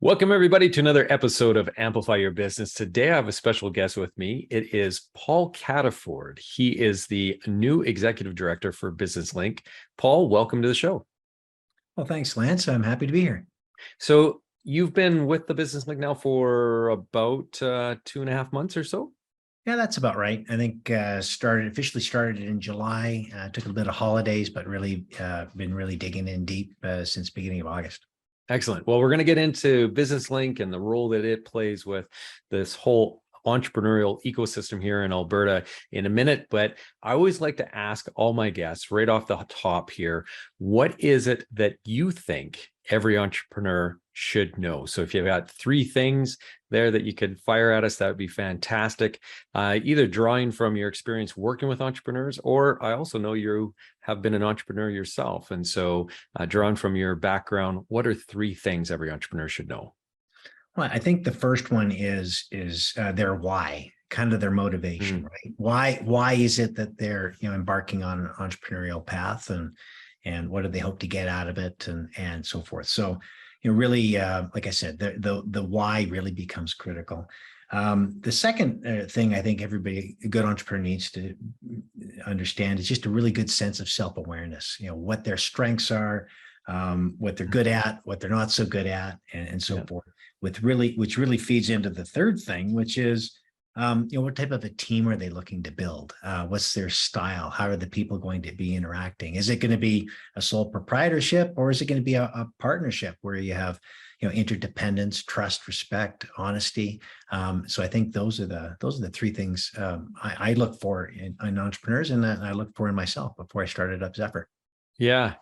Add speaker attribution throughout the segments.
Speaker 1: Welcome, everybody, to another episode of Amplify Your Business. Today, I have a special guest with me. It is Paul Cataford. He is the new executive director for Business Link. Paul, welcome to the show.
Speaker 2: Well, thanks, Lance. I'm happy to be here.
Speaker 1: So you've been with the Business Link now for about 2.5 months or so?
Speaker 2: Yeah, that's about right. I think officially started in July. Took a bit of holidays, but really been really digging in deep since beginning of August.
Speaker 1: Excellent. Well, we're going to get into Business Link and the role that it plays with this whole entrepreneurial ecosystem here in Alberta in a minute, but I always like to ask all my guests right off the top here, what is it that you think every entrepreneur should know? So if you've got 3 things there that you could fire at us, that would be fantastic. Either drawing from your experience working with entrepreneurs, or I also know you have been an entrepreneur yourself. And so drawing from your background, what are 3 things every entrepreneur should know?
Speaker 2: Well, I think the first one is their why, kind of their motivation, right? Why is it that they're embarking on an entrepreneurial path, and what do they hope to get out of it, and so forth. So really, like I said, the why really becomes critical. The second thing I think a good entrepreneur needs to understand is just a really good sense of self-awareness. What their strengths are, what they're good at, what they're not so good at, and so forth. Which really feeds into the third thing, which is what type of a team are they looking to build? What's their style? How are the people going to be interacting? Is it going to be a sole proprietorship, or is it going to be a partnership where you have interdependence, trust, respect, honesty? So I think those are the 3 things I look for in entrepreneurs, and that I look for in myself before I started up Zephyr.
Speaker 1: Yeah,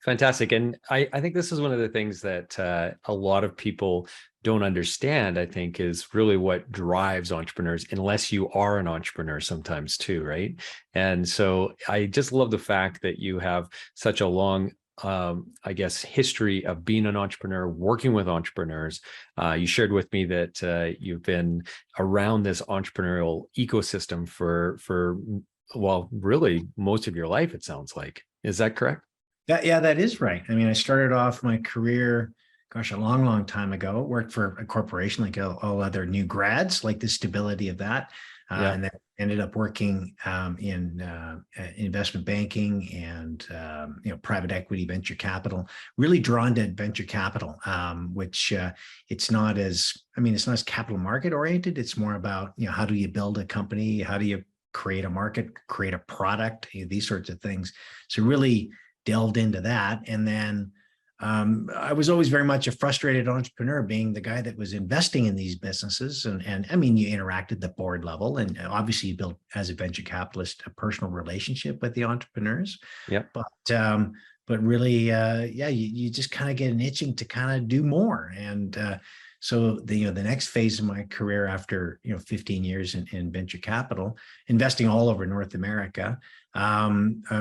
Speaker 1: fantastic. And I think this is one of the things that a lot of people don't understand, I think, is really what drives entrepreneurs, unless you are an entrepreneur sometimes too, right? And so I just love the fact that you have such a long history of being an entrepreneur, working with entrepreneurs. You shared with me that you've been around this entrepreneurial ecosystem for really most of your life, it sounds like. Is that correct?
Speaker 2: Yeah, that is right. I mean, I started off my career, a long time ago. Worked for a corporation like all other new grads, like the stability of that. And then ended up working in investment banking and private equity, venture capital. Really drawn to venture capital, which it's not as capital market oriented. It's more about how do you build a company, how do you create a market, create a product, these sorts of things. So really delved into that. And then I was always very much a frustrated entrepreneur, being the guy that was investing in these businesses. And I mean, you interact at the board level, and obviously you build, as a venture capitalist, a personal relationship with the entrepreneurs.
Speaker 1: Yeah.
Speaker 2: But really, you just kind of get an itching to kind of do more. And so the next phase of my career, after 15 years in venture capital, investing all over North America,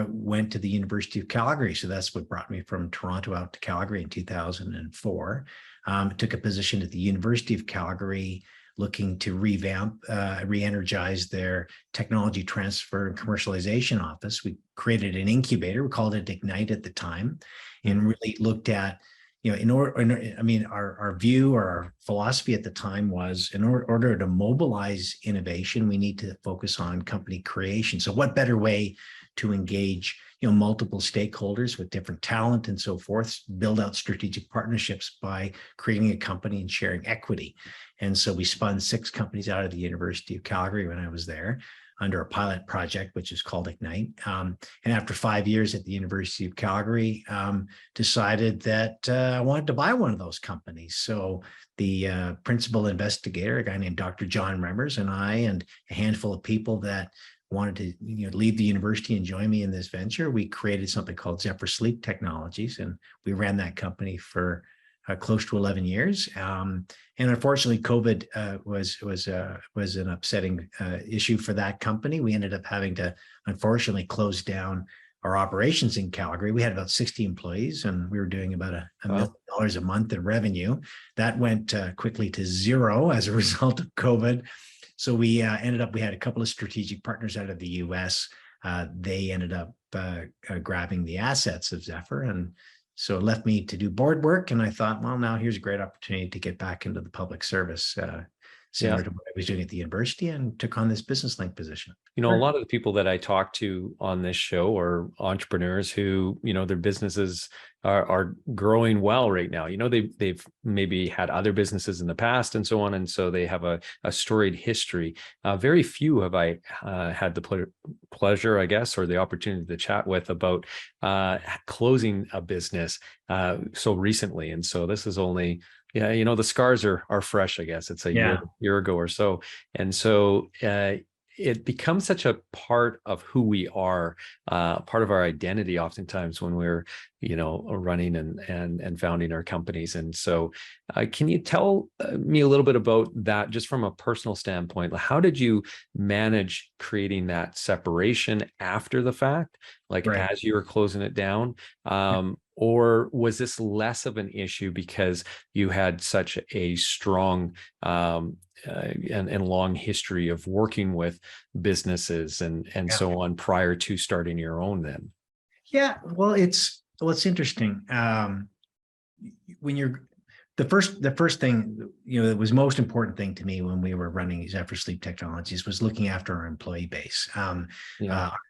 Speaker 2: went to the University of Calgary. So that's what brought me from Toronto out to Calgary in 2004. Took a position at the University of Calgary, looking to revamp, re-energize their technology transfer and commercialization office. We created an incubator. We called it Ignite at the time, and really looked at our view, or our philosophy at the time was, in order to mobilize innovation, we need to focus on company creation. So what better way to engage, multiple stakeholders with different talent and so forth, build out strategic partnerships by creating a company and sharing equity. And so we spun 6 companies out of the University of Calgary when I was there, under a pilot project, which is called Ignite. And after 5 years at the University of Calgary, decided that I wanted to buy one of those companies. So the principal investigator, a guy named Dr. John Remmers, and I, and a handful of people that wanted to leave the university and join me in this venture, we created something called Zephyr Sleep Technologies, and we ran that company for close to 11 years. And unfortunately, COVID was an upsetting issue for that company. We ended up having to, unfortunately, close down our operations in Calgary. We had about 60 employees, and we were doing about $1 million a month in revenue. That went quickly to 0 as a result of COVID. So we had a couple of strategic partners out of the US. They ended up grabbing the assets of Zephyr, and So it left me to do board work. And I thought, well, now here's a great opportunity to get back into the public service,
Speaker 1: Yeah.
Speaker 2: similar to what I was doing at the university, and took on this business link position.
Speaker 1: A lot of the people that I talk to on this show are entrepreneurs who, their businesses are growing well right now. They've maybe had other businesses in the past and so on, and so they have a storied history. Very few have I had the pleasure, I guess, or the opportunity to chat with about closing a business so recently. And so this is only, the scars are fresh, I guess. It's a year ago or so. And so it becomes such a part of who we are, part of our identity oftentimes when we're, running and founding our companies. And so can you tell me a little bit about that just from a personal standpoint? How did you manage creating that separation after the fact, as you were closing it down? Or was this less of an issue because you had such a strong and long history of working with businesses and so on prior to starting your own then?
Speaker 2: Yeah, well, it's interesting. When you're the first thing, that was most important thing to me when we were running Zephyr Sleep Technologies was looking after our employee base. Our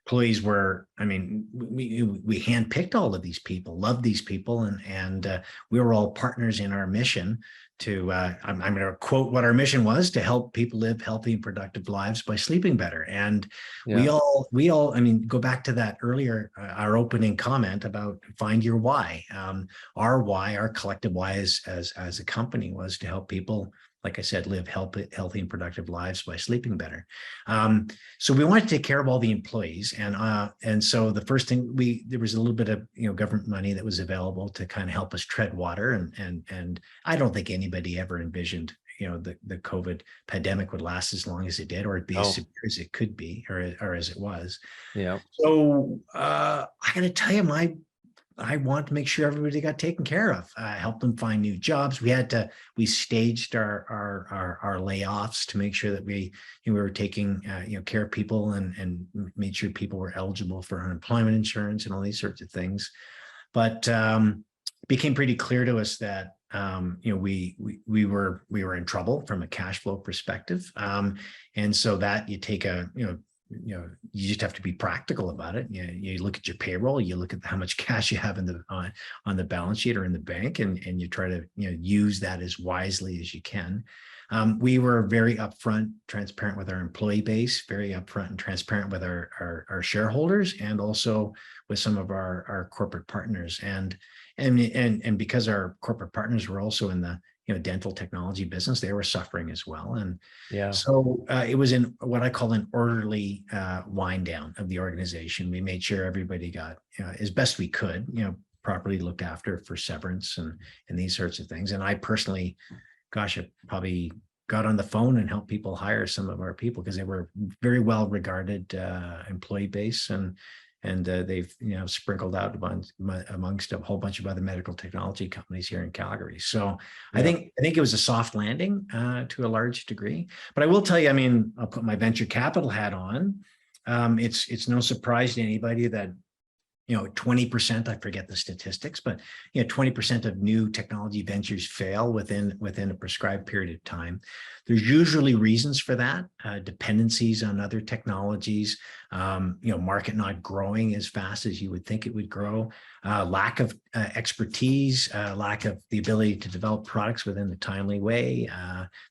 Speaker 2: employees were, we handpicked all of these people, loved these people, and we were all partners in our mission to, I'm going to quote what our mission was: to help people live healthy and productive lives by sleeping better. And we all, go back to that earlier, our opening comment about find your why. Our why, our collective why as a company was to help people, like I said, live healthy and productive lives by sleeping better. So we wanted to take care of all the employees, and so the first thing there was a little bit of government money that was available to kind of help us tread water, and I don't think anybody ever envisioned the COVID pandemic would last as long as it did, or it'd be as severe as it could be, or as it was.
Speaker 1: Yeah.
Speaker 2: So I got to tell you, I want to make sure everybody got taken care of. Help them find new jobs. We staged our layoffs to make sure that we were taking care of people and made sure people were eligible for unemployment insurance and all these sorts of things. But it became pretty clear to us that we were in trouble from a cash flow perspective, and so that you take you just have to be practical about it. You look at your payroll, you look at how much cash you have on the balance sheet or in the bank, and you try to use that as wisely as you can. We were very upfront, transparent with our employee base, very upfront and transparent with our shareholders, and also with some of our corporate partners. And because our corporate partners were also in the dental technology business, they were suffering as well. And so it was in what I call an orderly wind down of the organization. We made sure everybody got, as best we could, properly looked after for severance and these sorts of things. And I personally, I probably got on the phone and helped people hire some of our people because they were very well regarded employee base, and they've sprinkled out amongst a whole bunch of other medical technology companies here in Calgary. So I think it was a soft landing to a large degree. But I will tell you, I'll put my venture capital hat on. It's no surprise to anybody that 20%, I forget the statistics, but 20% of new technology ventures fail within a prescribed period of time. There's usually reasons for that: dependencies on other technologies, market not growing as fast as you would think it would grow, lack of expertise, lack of the ability to develop products within a timely way.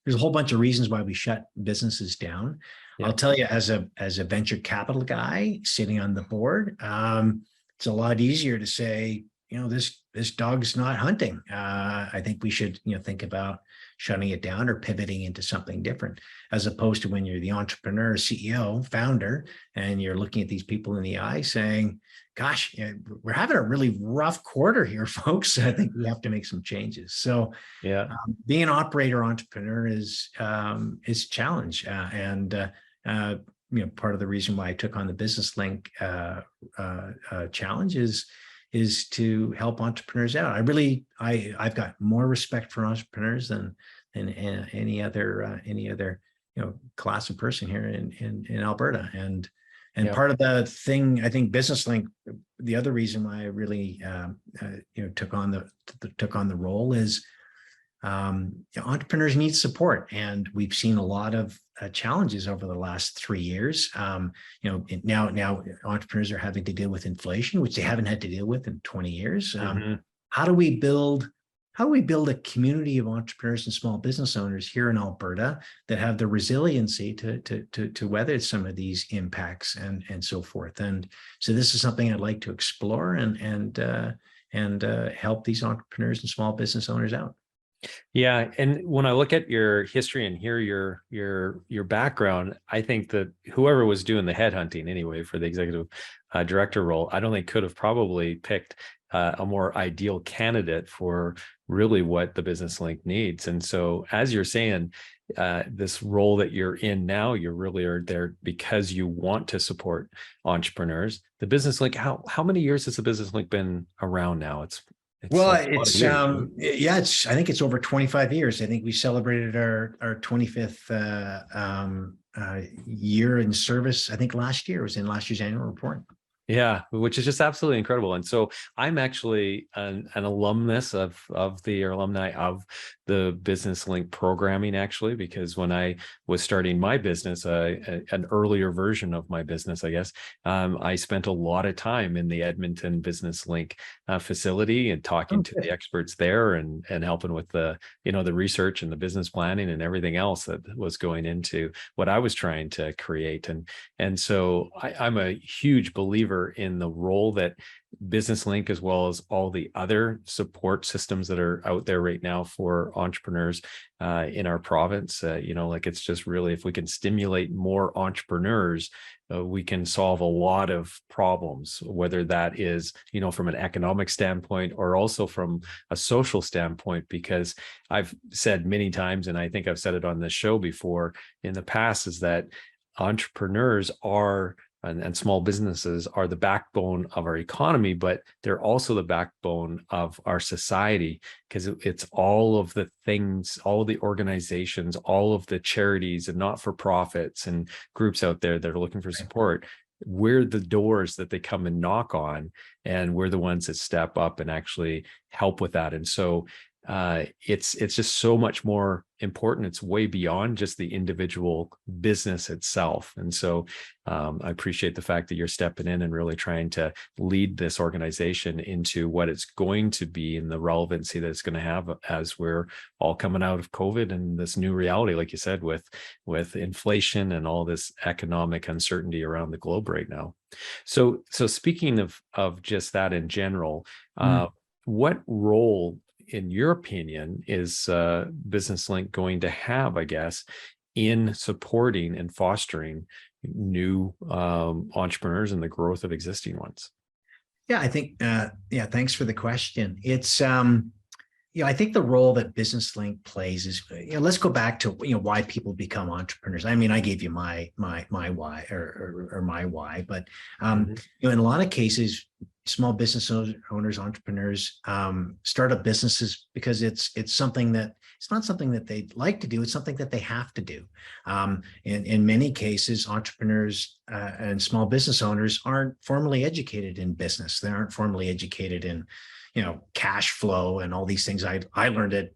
Speaker 2: There's a whole bunch of reasons why we shut businesses down. I'll tell you, as a venture capital guy sitting on the board, it's a lot easier to say, this dog's not hunting. I think we should, think about shutting it down or pivoting into something different, as opposed to when you're the entrepreneur, CEO, founder, and you're looking at these people in the eye saying, gosh, we're having a really rough quarter here, folks. I think we have to make some changes. So being an operator entrepreneur is a challenge. Part of the reason why I took on the Business Link challenge is to help entrepreneurs out. I've got more respect for entrepreneurs than any other class of person here in Alberta. And And
Speaker 1: Yeah.
Speaker 2: part of the thing, I think Business Link, the other reason why I really took on the role is entrepreneurs need support, and we've seen a lot of challenges over the last 3 years. Now entrepreneurs are having to deal with inflation, which they haven't had to deal with in 20 years. How do we build a community of entrepreneurs and small business owners here in Alberta that have the resiliency to weather some of these impacts and so forth? And so this is something I'd like to explore and help these entrepreneurs and small business owners out.
Speaker 1: Yeah, and when I look at your history and hear your background, I think that whoever was doing the headhunting anyway for the executive director role, I don't think could have probably picked a more ideal candidate for really what the Business Link needs. And so, as you're saying, this role that you're in now, you really are there because you want to support entrepreneurs. The Business Link, how many years has the Business Link been around now? It's
Speaker 2: Well,
Speaker 1: a lot of years, right?
Speaker 2: yeah, I think it's over 25 years. I think we celebrated our 25th year in service. I think last year, it was in last year's annual report.
Speaker 1: Yeah, which is just absolutely incredible. And so I'm actually an alumnus of the or alumni of the Business Link programming, actually, because when I was starting my business, an earlier version of my business, I guess, I spent a lot of time in the Edmonton Business Link facility and talking to the experts there and helping with the research and the business planning and everything else that was going into what I was trying to create. And so I'm a huge believer in the role that Business Link, as well as all the other support systems that are out there right now for entrepreneurs in our province. It's just really, if we can stimulate more entrepreneurs, we can solve a lot of problems, whether that is, from an economic standpoint or also from a social standpoint, because I've said many times, and I think I've said it on this show before in the past, is that entrepreneurs are and small businesses are the backbone of our economy, but they're also the backbone of our society, because it's all of the things, all of the organizations, all of the charities and not-for-profits and groups out there that are looking for support. We're the doors that they come and knock on, and we're the ones that step up and actually help with that. And so it's just so much more important. It's way beyond just the individual business itself. And so I appreciate the fact that you're stepping in and really trying to lead this organization into what it's going to be and the relevancy that it's going to have as we're all coming out of COVID and this new reality, like you said, with inflation and all this economic uncertainty around the globe right now. So speaking of just that in general, what role, in your opinion, is Business Link going to have, I guess, in supporting and fostering new entrepreneurs and the growth of existing ones?
Speaker 2: Yeah, I think, thanks for the question. It's, I think the role that Business Link plays is, let's go back to, why people become entrepreneurs. I mean, I gave you my why or my why, but, in a lot of cases, small business owners, entrepreneurs, start up businesses because it's not something that they'd like to do. It's something that they have to do. In many cases, entrepreneurs and small business owners aren't formally educated in business. They aren't formally educated in, cash flow and all these things. I learned it,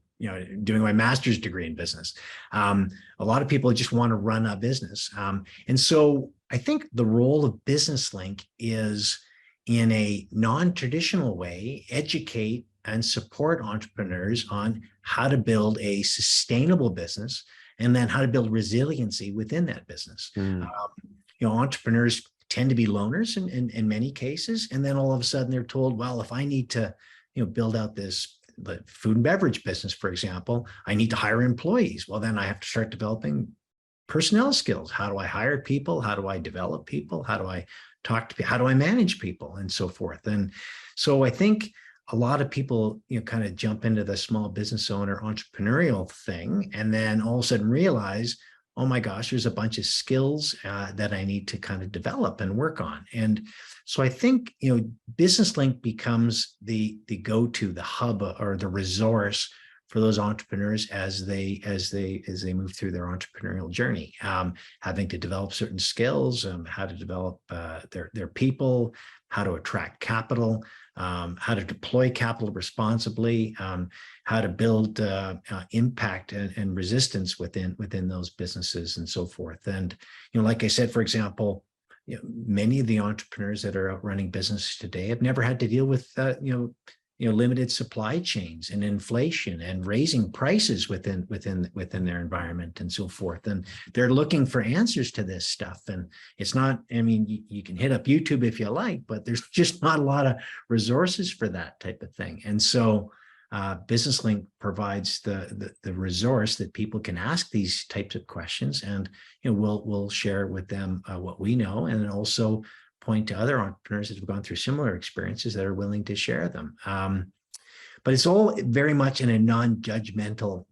Speaker 2: doing my master's degree in business. A lot of people just want to run a business. And so I think the role of Business Link is, in a non-traditional way, educate and support entrepreneurs on how to build a sustainable business and then how to build resiliency within that business. Entrepreneurs tend to be loners in many cases. And then all of a sudden they're told, well, if I need to, build out this food and beverage business, for example, I need to hire employees. Well, then I have to start developing personnel skills. How do I hire people? How do I develop people? How do I talk to people? How do I manage people, and so forth? And so I think a lot of people, kind of jump into the small business owner entrepreneurial thing, and then all of a sudden realize, oh my gosh, there's a bunch of skills that I need to kind of develop and work on. And so I think, Business Link becomes the go-to, the hub or the resource for those entrepreneurs as they move through their entrepreneurial journey, having to develop certain skills, how to develop their people, how to attract capital, how to deploy capital responsibly, how to build impact and resistance within those businesses and so forth. And, like I said, for example, many of the entrepreneurs that are out running businesses today have never had to deal with, limited supply chains and inflation and raising prices within their environment and so forth. And they're looking for answers to this stuff. And it's not, you can hit up YouTube if you like, but there's just not a lot of resources for that type of thing. And so BusinessLink provides the resource that people can ask these types of questions, and we'll share with them what we know, and also point to other entrepreneurs that have gone through similar experiences that are willing to share them. But it's all very much in a non-judgmental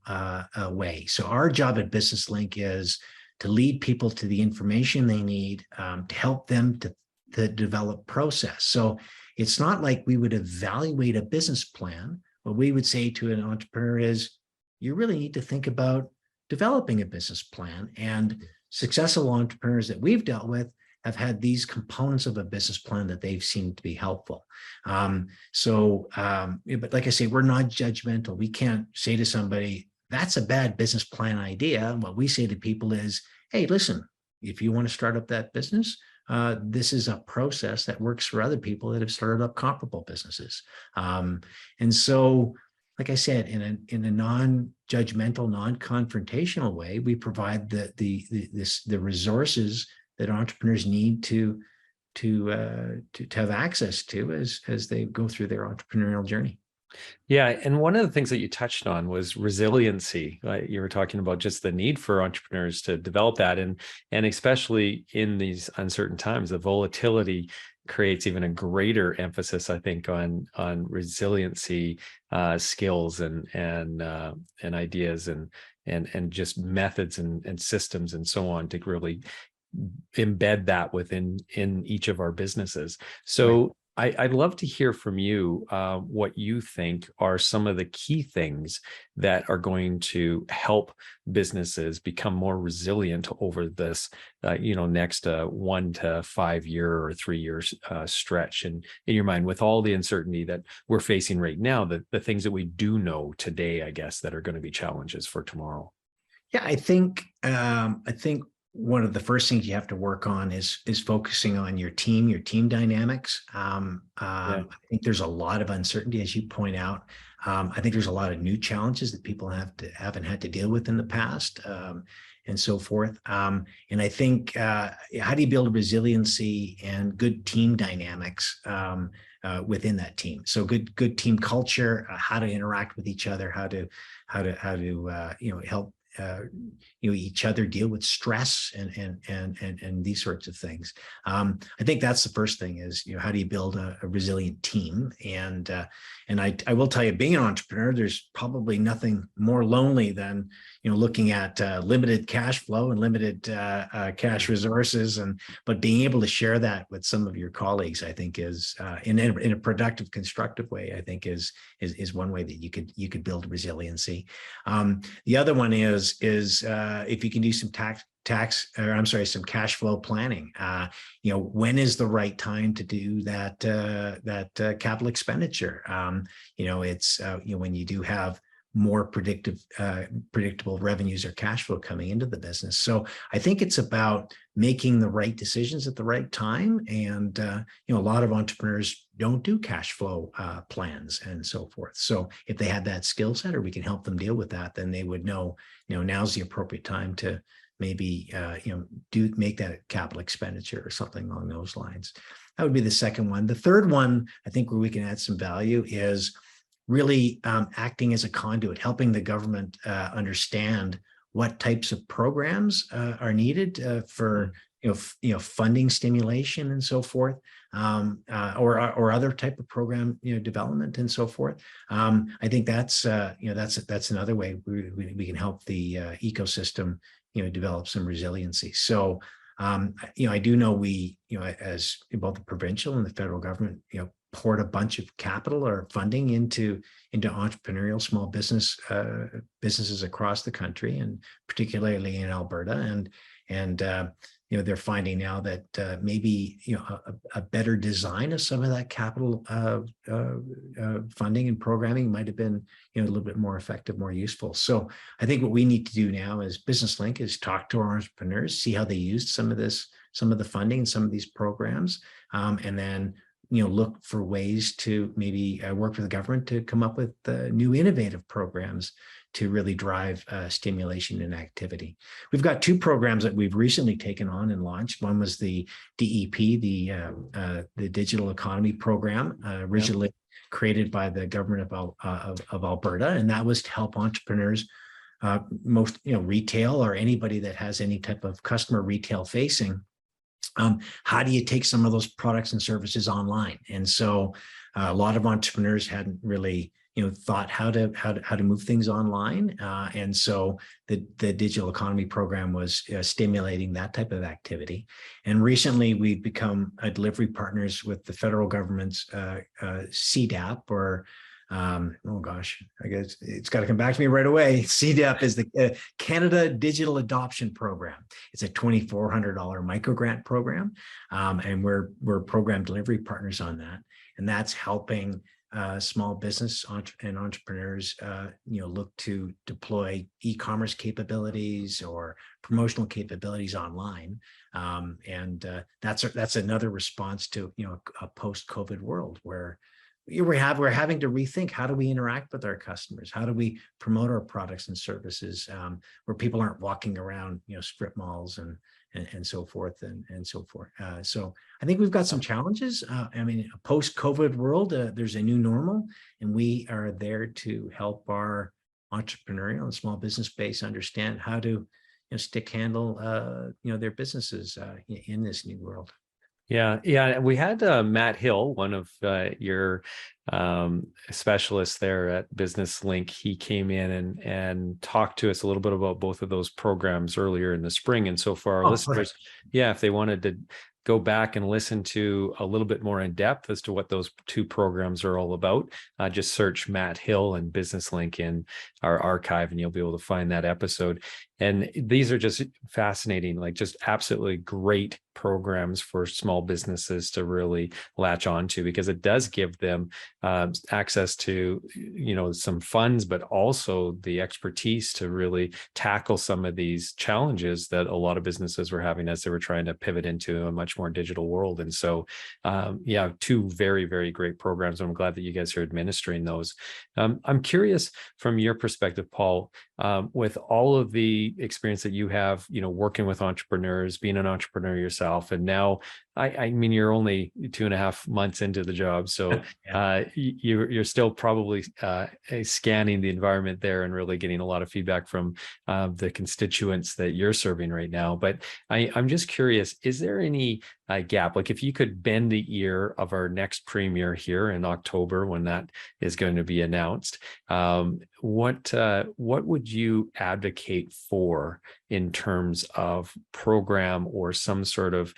Speaker 2: way. So our job at BusinessLink is to lead people to the information they need to help them to develop process. So it's not like we would evaluate a business plan. What we would say to an entrepreneur is, you really need to think about developing a business plan. And successful entrepreneurs that we've dealt with have had these components of a business plan that they've seen to be helpful. But like I say, we're not judgmental. We can't say to somebody, that's a bad business plan idea. And what we say to people is, hey, listen, if you want to start up that business, this is a process that works for other people that have started up comparable businesses. And so, like I said, in a non-judgmental, non-confrontational way, we provide the resources that entrepreneurs need to have access to as they go through their entrepreneurial journey.
Speaker 1: Yeah, and one of the things that you touched on was resiliency. You were talking about just the need for entrepreneurs to develop that, and especially in these uncertain times, the volatility creates even a greater emphasis, I think, on resiliency skills and ideas and just methods and systems and so on to really embed that within each of our businesses. So. Right. I'd love to hear from you what you think are some of the key things that are going to help businesses become more resilient over this, next 1 to 5 year or 3 years stretch. And in your mind, with all the uncertainty that we're facing right now, the things that we do know today, I guess, that are going to be challenges for tomorrow.
Speaker 2: Yeah, I think one of the first things you have to work on is focusing on your team dynamics. I think there's a lot of uncertainty, as you point out. I think there's a lot of new challenges that people haven't had to deal with in the past, and so forth. And I think how do you build resiliency and good team dynamics within that team? So good team culture, how to interact with each other, how to help each other deal with stress and these sorts of things. I think that's the first thing is, how do you build a resilient team? And I will tell you, being an entrepreneur, there's probably nothing more lonely than, looking at limited cash flow and limited cash resources, but being able to share that with some of your colleagues, I think is in a productive, constructive way, I think is one way that you could build resiliency. The other one is if you can do some some cash flow planning. When is the right time to do that capital expenditure? It's when you do have more predictable revenues or cash flow coming into the business. So I think it's about making the right decisions at the right time. And a lot of entrepreneurs don't do cash flow plans and so forth. So if they had that skill set, or we can help them deal with that, then they would know, now's the appropriate time to maybe make that capital expenditure or something along those lines. That would be the second one. The third one, I think, where we can add some value is really acting as a conduit, helping the government understand what types of programs are needed for funding stimulation and so forth, or other type of program development and so forth. I think that's another way we can help the ecosystem develop some resiliency. So I do know we as both the provincial and the federal government poured a bunch of capital or funding into entrepreneurial small businesses across the country, and particularly in Alberta. And they're finding now that maybe a better design of some of that capital funding and programming might have been a little bit more effective, more useful. So I think what we need to do now as Business Link is talk to our entrepreneurs, see how they used some of the funding and some of these programs, and then look for ways to maybe work with the government to come up with new innovative programs to really drive stimulation and activity. We've got two programs that we've recently taken on and launched. One was the DEP, the Digital Economy Program, originally created by the government of Alberta, and that was to help entrepreneurs, most retail or anybody that has any type of customer retail facing. How do you take some of those products and services online? And so a lot of entrepreneurs hadn't really thought how to move things online. And so the Digital Economy Program was stimulating that type of activity. And recently we've become delivery partners with the federal government's CDAP, or oh gosh, I guess it's got to come back to me right away. CDAP is the Canada Digital Adoption Program. It's a $2,400 micro grant program, and we're program delivery partners on that. And that's helping small business and entrepreneurs, look to deploy e-commerce capabilities or promotional capabilities online, and that's another response to a post-COVID world where we're having to rethink, how do we interact with our customers? How do we promote our products and services where people aren't walking around, strip malls and so forth and so forth. So I think we've got some challenges. I mean, a post-COVID world, there's a new normal, and we are there to help our entrepreneurial and small business base understand how to stick handle their businesses in this new world.
Speaker 1: Yeah. We had Matt Hill, one of your specialists there at Business Link. He came in and talked to us a little bit about both of those programs earlier in the spring. And so for our listeners, if they wanted to go back and listen to a little bit more in depth as to what those two programs are all about, just search Matt Hill and Business Link in our archive, and you'll be able to find that episode. And these are just fascinating, like just absolutely great programs for small businesses to really latch onto, because it does give them access to, some funds, but also the expertise to really tackle some of these challenges that a lot of businesses were having as they were trying to pivot into a much more digital world. And so, two very, very great programs. I'm glad that you guys are administering those. I'm curious from your perspective, Paul, with all of the experience that you have, working with entrepreneurs, being an entrepreneur yourself, and now, I mean, you're only 2.5 months into the job, so you're still probably scanning the environment there and really getting a lot of feedback from the constituents that you're serving right now. But I'm just curious, is there any gap? Like, if you could bend the ear of our next premier here in October, when that is going to be announced, what would you advocate for in terms of program or some sort of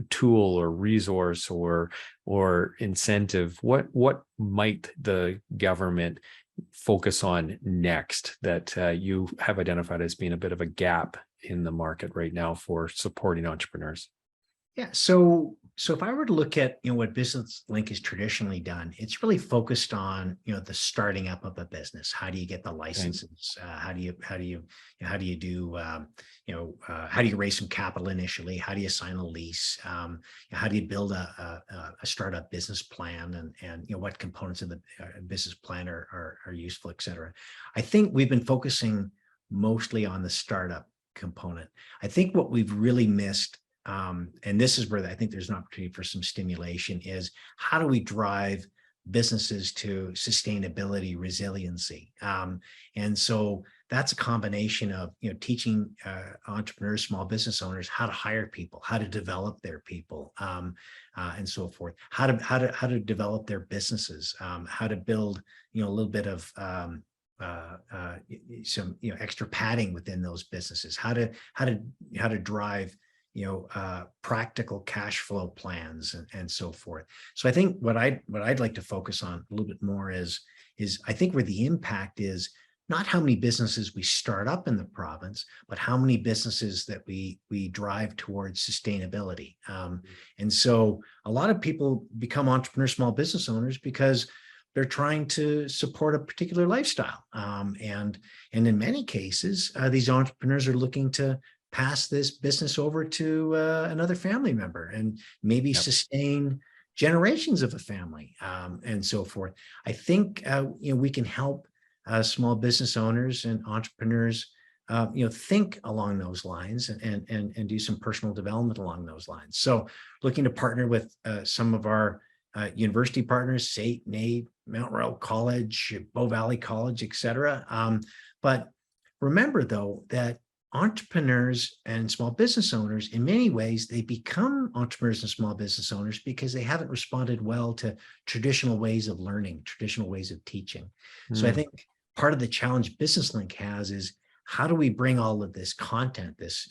Speaker 1: tool or resource or incentive? What might the government focus on next that you have identified as being a bit of a gap in the market right now for supporting entrepreneurs?
Speaker 2: Yeah. So if I were to look at what Business Link has traditionally done, it's really focused on the starting up of a business. How do you get the licenses? How do you raise some capital initially? How do you sign a lease? How do you build a startup business plan? And what components of the business plan are useful, et cetera. I think we've been focusing mostly on the startup component. I think what we've really missed, and this is where I think there's an opportunity for some stimulation, is how do we drive businesses to sustainability, resiliency? And so that's a combination of teaching entrepreneurs, small business owners how to hire people, how to develop their people, and so forth. How to develop their businesses, how to build a little bit of some extra padding within those businesses, how to drive practical cash flow plans and so forth. So I think what I'd like to focus on a little bit more is I think where the impact is not how many businesses we start up in the province, but how many businesses that we drive towards sustainability. And so a lot of people become entrepreneurs, small business owners, because they're trying to support a particular lifestyle. And in many cases, these entrepreneurs are looking to pass this business over to another family member and maybe sustain generations of a family, and so forth. I think we can help small business owners and entrepreneurs think along those lines and do some personal development along those lines. So looking to partner with some of our university partners, SAIT, NAID, Mount Royal College, Bow Valley College, et cetera. But remember, though, that entrepreneurs and small business owners, in many ways, they become entrepreneurs and small business owners because they haven't responded well to traditional ways of learning, traditional ways of teaching. So I think part of the challenge BusinessLink has is, how do we bring all of this content, this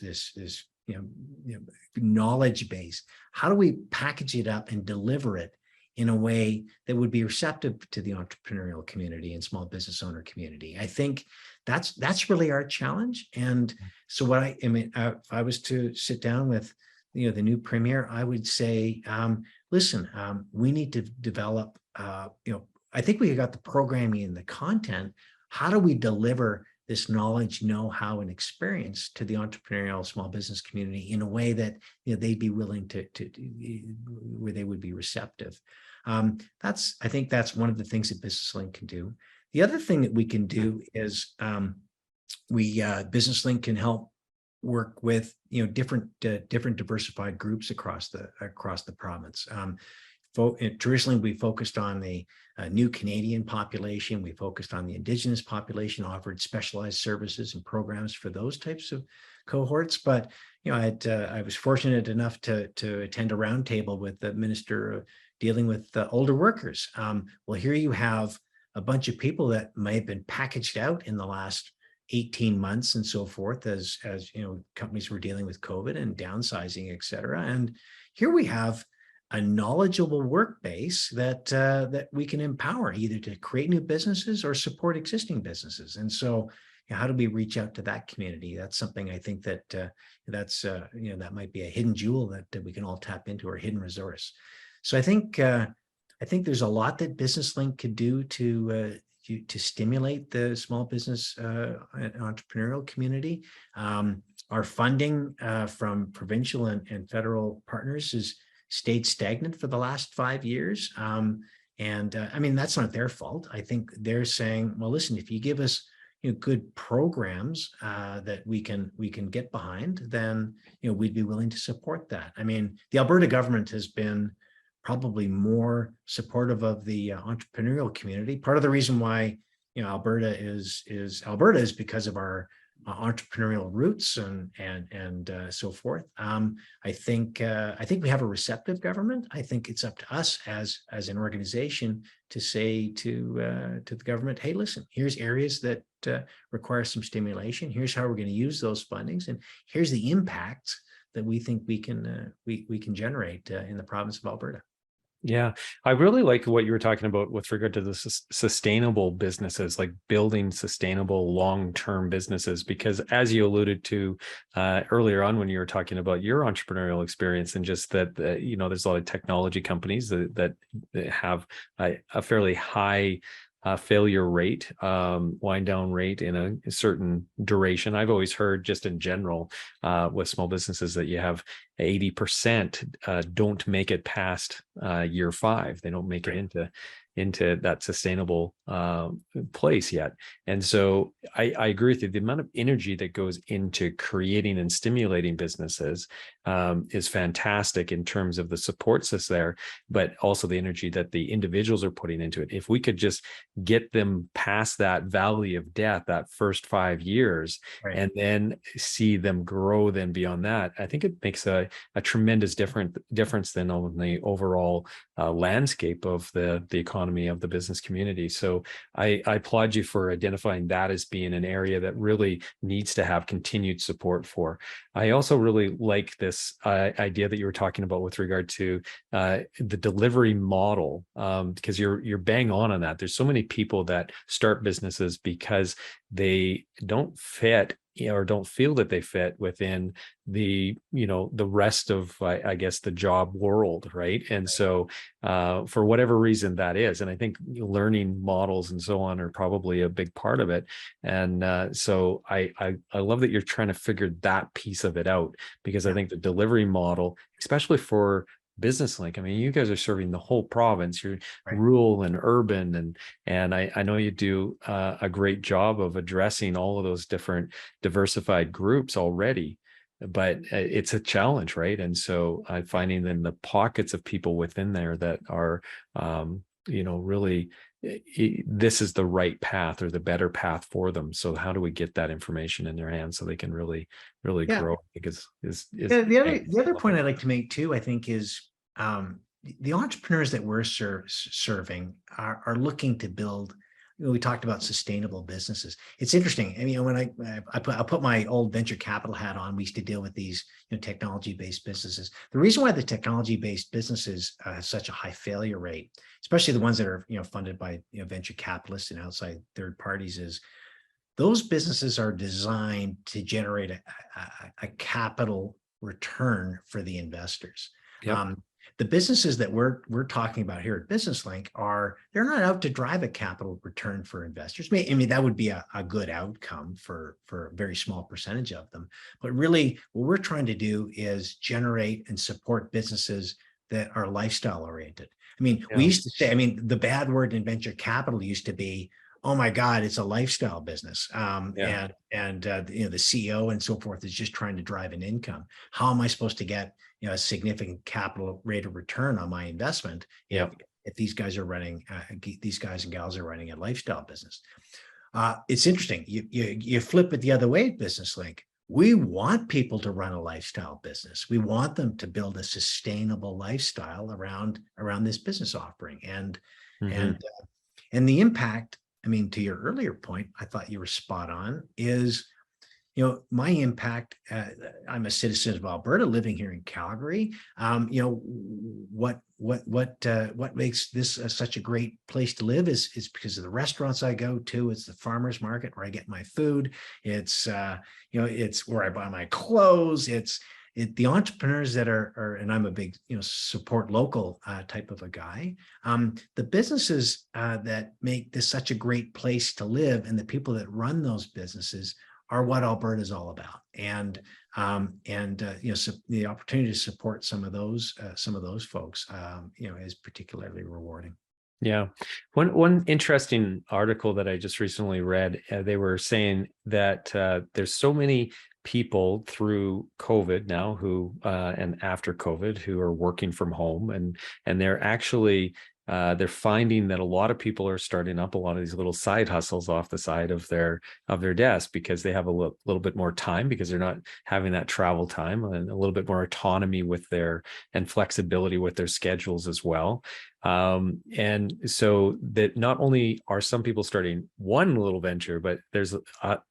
Speaker 2: knowledge base, how do we package it up and deliver it in a way that would be receptive to the entrepreneurial community and small business owner community? I think that's really our challenge. And so if I was to sit down with the new premier, I would say, listen, we need to develop, I think we got the programming and the content. How do we deliver this knowledge, know-how, and experience to the entrepreneurial small business community in a way that they'd be willing to where they would be receptive? I think that's one of the things that BusinessLink can do. The other thing that we can do is BusinessLink can help work with different diversified groups across the province. Traditionally, we focused on the new Canadian population. We focused on the Indigenous population, offered specialized services and programs for those types of cohorts. But I was fortunate enough to attend a roundtable with the minister dealing with older workers. Well, here you have a bunch of people that may have been packaged out in the last 18 months and so forth, as companies were dealing with COVID and downsizing, et cetera. And here we have a knowledgeable work base that we can empower either to create new businesses or support existing businesses. And so how do we reach out to that community? That's something I think that that might be a hidden jewel that we can all tap into, or a hidden resource. So I think there's a lot that BusinessLink could do to stimulate the small business and entrepreneurial community. Our funding from provincial and federal partners has stayed stagnant for the last 5 years. That's not their fault. I think they're saying, well, listen, if you give us good programs that we can get behind, then we'd be willing to support that. The Alberta government has been probably more supportive of the entrepreneurial community. Part of the reason why Alberta is because of our entrepreneurial roots and so forth. I think we have a receptive government. I think it's up to us as an organization to say to the government, hey, listen, here's areas that require some stimulation. Here's how we're going to use those fundings, and here's the impact that we think we can generate in the province of Alberta.
Speaker 1: Yeah, I really like what you were talking about with regard to the sustainable businesses, like building sustainable long-term businesses, because as you alluded to earlier on when you were talking about your entrepreneurial experience, and just that, there's a lot of technology companies that have a fairly high failure rate, wind down rate in a certain duration. I've always heard, just in general, with small businesses, that you have 80% don't make it past year 5. They don't make it into that sustainable place yet. And so I agree with you. The amount of energy that goes into creating and stimulating businesses is fantastic in terms of the supports that's there, but also the energy that the individuals are putting into it. If we could just get them past that valley of death, that first 5 years, right, and then see them grow then beyond that, I think it makes a tremendous difference then on the overall landscape of the economy economy of the business community. So I applaud you for identifying that as being an area that really needs to have continued support for. I also really like this idea that you were talking about with regard to the delivery model, because you're bang on that. There's so many people that start businesses because they don't fit, or don't feel that they fit within the rest of, I guess, the job world, right? And so for whatever reason that is, and I think learning models and so on are probably a big part of it. And so I love that you're trying to figure that piece of it out, because I think the delivery model, especially for Business Link, I mean, you guys are serving the whole province. You're rural and urban, and I know you do a great job of addressing all of those different diversified groups already, but it's a challenge, right? And so I'm finding then the pockets of people within there that are, really, this is the right path or the better path for them. So how do we get that information in their hands so they can really grow? Because
Speaker 2: the other point I'd like to make too, I think, is the entrepreneurs that we're serving are looking to build. We talked about sustainable businesses. It's interesting. I mean, when I put my old venture capital hat on, we used to deal with these technology-based businesses. The reason why the technology-based businesses have such a high failure rate, especially the ones that are funded by venture capitalists and outside third parties, is those businesses are designed to generate a capital return for the investors.
Speaker 1: Yep.
Speaker 2: The businesses that we're talking about here at Business Link they're not out to drive a capital return for investors. I mean, that would be a good outcome for a very small percentage of them. But really, what we're trying to do is generate and support businesses that are lifestyle oriented. I mean, we used to say, the bad word in venture capital used to be, oh my God, it's a lifestyle business. And the CEO and so forth is just trying to drive an income. How am I supposed to get a significant capital rate of return on my investment if these guys and gals are running a lifestyle business? It's interesting. You flip it the other way at Business Link. We want people to run a lifestyle business. We want them to build a sustainable lifestyle around this business offering, and the impact. I mean, to your earlier point, I thought you were spot on, is, my impact, I'm a citizen of Alberta living here in Calgary. What makes this such a great place to live is because of the restaurants I go to. It's the farmers market where I get my food. It's where I buy my clothes. It's the entrepreneurs that are, and I'm a big, support local type of a guy. The businesses that make this such a great place to live, and the people that run those businesses are what Alberta is all about. And the opportunity to support some of those folks, is particularly rewarding.
Speaker 1: Yeah. One interesting article that I just recently read, they were saying that there's so many people through COVID now who and after COVID who are working from home, and they're actually they're finding that a lot of people are starting up a lot of these little side hustles off the side of their desk, because they have a little bit more time, because they're not having that travel time, and a little bit more autonomy with and flexibility with their schedules as well. And so that not only are some people starting one little venture, but there's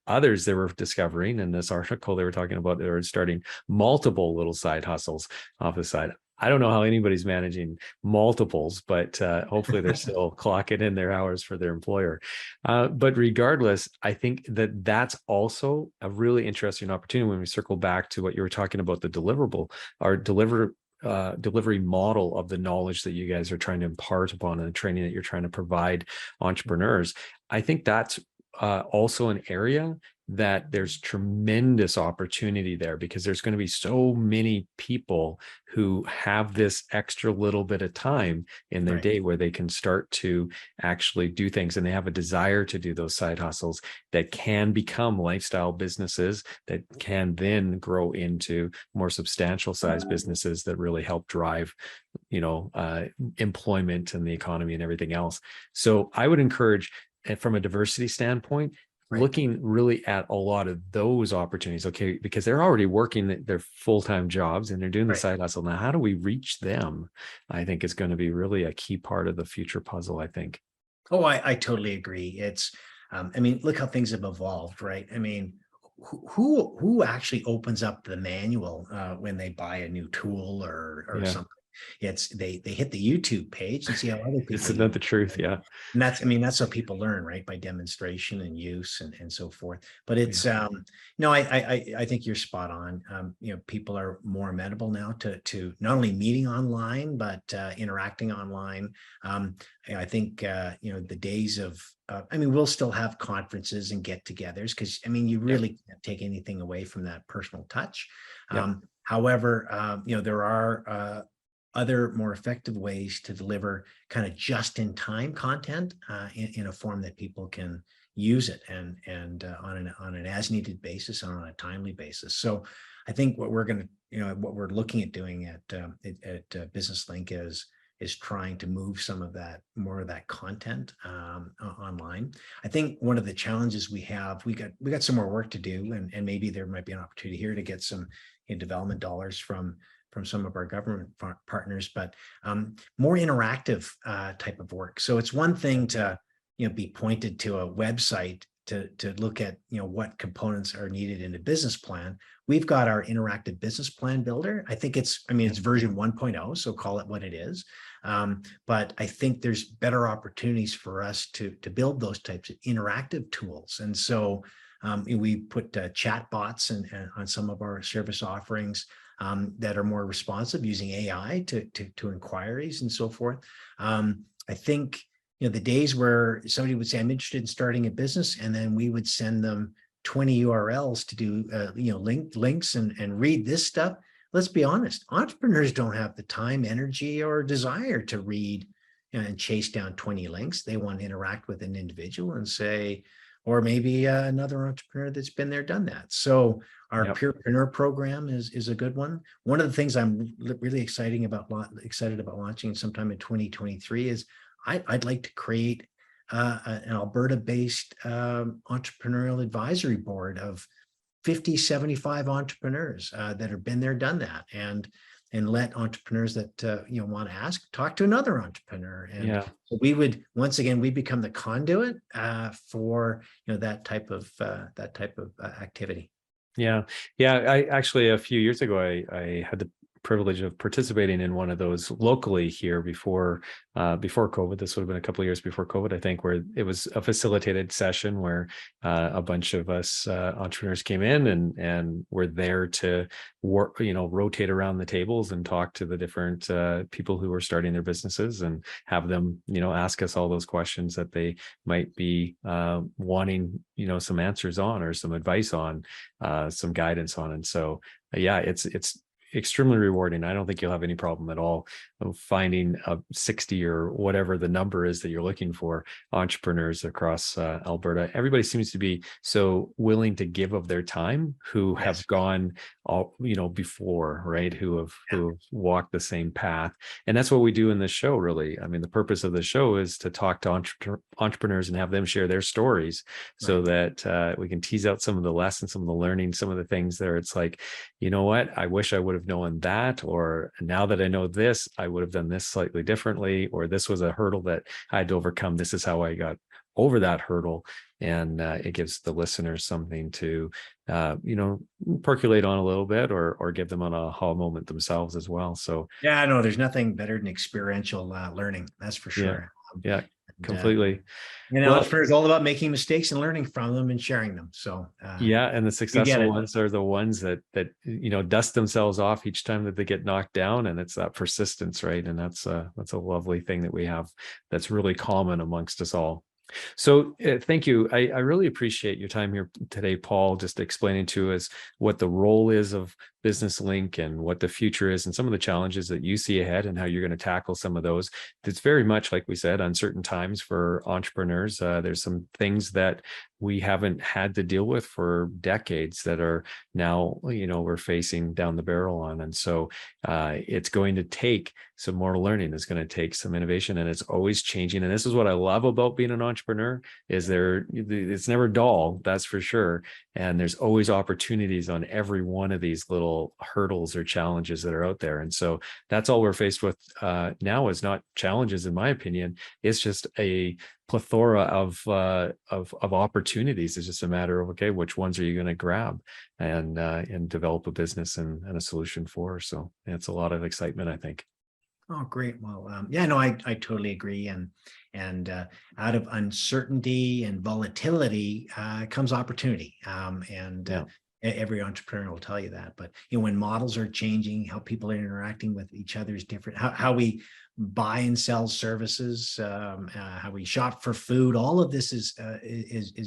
Speaker 1: others they were discovering in this article they were talking about, they were starting multiple little side hustles off the side. I don't know how anybody's managing multiples, but hopefully they're still clocking in their hours for their employer. But regardless, I think that that's also a really interesting opportunity when we circle back to what you were talking about, the deliverable or delivery model of the knowledge that you guys are trying to impart upon, and the training that you're trying to provide entrepreneurs. I think that's also an area that there's tremendous opportunity there, because there's going to be so many people who have this extra little bit of time in their day where they can start to actually do things, and they have a desire to do those side hustles that can become lifestyle businesses that can then grow into more substantial size businesses that really help drive employment and the economy and everything else. So I would encourage, from a diversity standpoint,
Speaker 2: Right.
Speaker 1: looking really at a lot of those opportunities, okay, because they're already working their full-time jobs and they're doing the
Speaker 2: Right.
Speaker 1: side hustle. Now, how do we reach them? I think is going to be really a key part of the future puzzle, I think.
Speaker 2: Oh, I totally agree. It's, I mean, look how things have evolved, right? I mean, who actually opens up the manual when they buy a new tool or
Speaker 1: Yeah,
Speaker 2: something? It's they hit the YouTube page and see how other people
Speaker 1: isn't
Speaker 2: use
Speaker 1: that the truth?
Speaker 2: it.
Speaker 1: Yeah.
Speaker 2: And that's, I mean, that's how people learn, right? By demonstration and use and so forth. But
Speaker 1: Yeah.
Speaker 2: it's, no, I think you're spot on. You know, people are more amenable now to not only meeting online, but interacting online. I think, you know, the days of, I mean, we'll still have conferences and get-togethers because, I mean, you
Speaker 1: Yep.
Speaker 2: really can't take anything away from that personal touch.
Speaker 1: Yep.
Speaker 2: However, you know, there are other more effective ways to deliver kind of just-in-time content in a form that people can use it and on an as-needed basis and on a timely basis. So I think what we're going to, you know, what we're looking at doing at Business Link is trying to move some of that, more of that content online. I think one of the challenges we have, we got some more work to do, and maybe there might be an opportunity here to get some development dollars from some of our government partners, but more interactive type of work. So it's one thing to, you know, be pointed to a website to look at, you know, what components are needed in a business plan. We've got our interactive business plan builder. I think it's, I mean, it's version 1.0, so call it what it is. But I think there's better opportunities for us to build those types of interactive tools. And so we put chat bots and on some of our service offerings that are more responsive using AI to inquiries and so forth. I think, you know, the days where somebody would say, I'm interested in starting a business, and then we would send them 20 URLs to do, you know, links and read this stuff. Let's be honest, entrepreneurs don't have the time, energy, or desire to read and chase down 20 links. They want to interact with an individual and say, or maybe another entrepreneur that's been there, done that. So our
Speaker 1: Yep.
Speaker 2: peerpreneur program is a good one. One of the things I'm really excited about launching sometime in 2023 is I'd like to create an Alberta-based entrepreneurial advisory board of 50, 75 entrepreneurs that have been there, done that, and let entrepreneurs that you know, want to ask talk to another entrepreneur. And
Speaker 1: Yeah.
Speaker 2: so we would, once again, we become the conduit for, you know, that type of activity.
Speaker 1: Yeah. Yeah. I actually, a few years ago, I had the privilege of participating in one of those locally here before COVID. This would have been a couple of years before COVID, I think, where it was a facilitated session where a bunch of us entrepreneurs came in and were there to work, you know, rotate around the tables and talk to the different people who were starting their businesses and have them, you know, ask us all those questions that they might be wanting, you know, some answers on or some advice on, some guidance on. And so, yeah, it's extremely rewarding. I don't think you'll have any problem at all of finding 60 or whatever the number is that you're looking for entrepreneurs across Alberta. Everybody seems to be so willing to give of their time who
Speaker 2: Yes.
Speaker 1: have gone all, you know, before, right? Who have walked the same path. And that's what we do in this show, really. I mean, the purpose of the show is to talk to entrepreneurs and have them share their stories so that we can tease out some of the lessons, some of the learning, some of the things there. It's like, you know what, I wish I would have known that, or now that I know this, I would have done this slightly differently, or this was a hurdle that I had to overcome. This is how I got over that hurdle. And it gives the listeners something to, you know, percolate on a little bit, or give them an aha moment themselves as well. So
Speaker 2: yeah, no, there's nothing better than experiential learning. That's for sure.
Speaker 1: Yeah, completely.
Speaker 2: You know, entrepreneurs is all about making mistakes and learning from them and sharing them. So
Speaker 1: yeah, and the successful ones are the ones that you know, dust themselves off each time that they get knocked down, and it's that persistence, right? And that's a lovely thing that we have that's really common amongst us all. So thank you. I really appreciate your time here today, Paul, just explaining to us what the role is of Business Link and what the future is and some of the challenges that you see ahead and how you're going to tackle some of those. It's very much, like we said, uncertain times for entrepreneurs. There's some things that we haven't had to deal with for decades that are now, we're facing down the barrel on. And so it's going to take some more learning. It's going to take some innovation, and it's always changing. And this is what I love about being an entrepreneur, is it's never dull, that's for sure. And there's always opportunities on every one of these little hurdles or challenges that are out there. And so that's all we're faced with now, is not challenges, in my opinion. It's just a plethora of opportunities. It's just a matter of, okay, which ones are you going to grab and develop a business and a solution for. So it's a lot of excitement, I think.
Speaker 2: Oh, great. Well, yeah, no, I totally agree. And out of uncertainty and volatility comes opportunity. Every entrepreneur will tell you that. But when models are changing, how people are interacting with each other is different. How we buy and sell services, how we shop for food, all of this is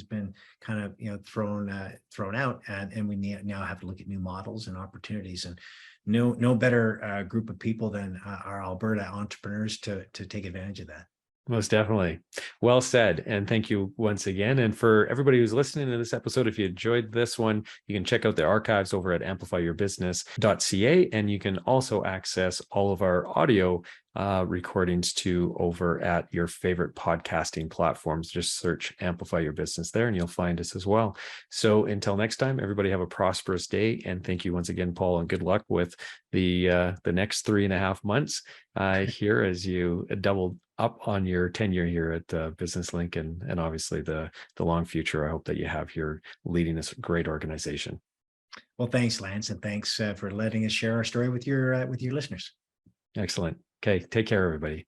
Speaker 2: been kind of thrown out, and we now have to look at new models and opportunities. And no better group of people than our Alberta entrepreneurs to take advantage of that.
Speaker 1: Most definitely. Well said. And thank you once again. And for everybody who's listening to this episode, if you enjoyed this one, you can check out the archives over at amplifyyourbusiness.ca. And you can also access all of our audio recordings too over at your favorite podcasting platforms. Just search Amplify Your Business there and you'll find us as well. So until next time, everybody have a prosperous day. And thank you once again, Paul, and good luck with the next 3.5 months here as you double up on your tenure here at Business Link, and obviously the long future I hope that you have here leading this great organization.
Speaker 2: Well, thanks, Lance, and thanks for letting us share our story with your listeners.
Speaker 1: Excellent. Okay, take care, everybody.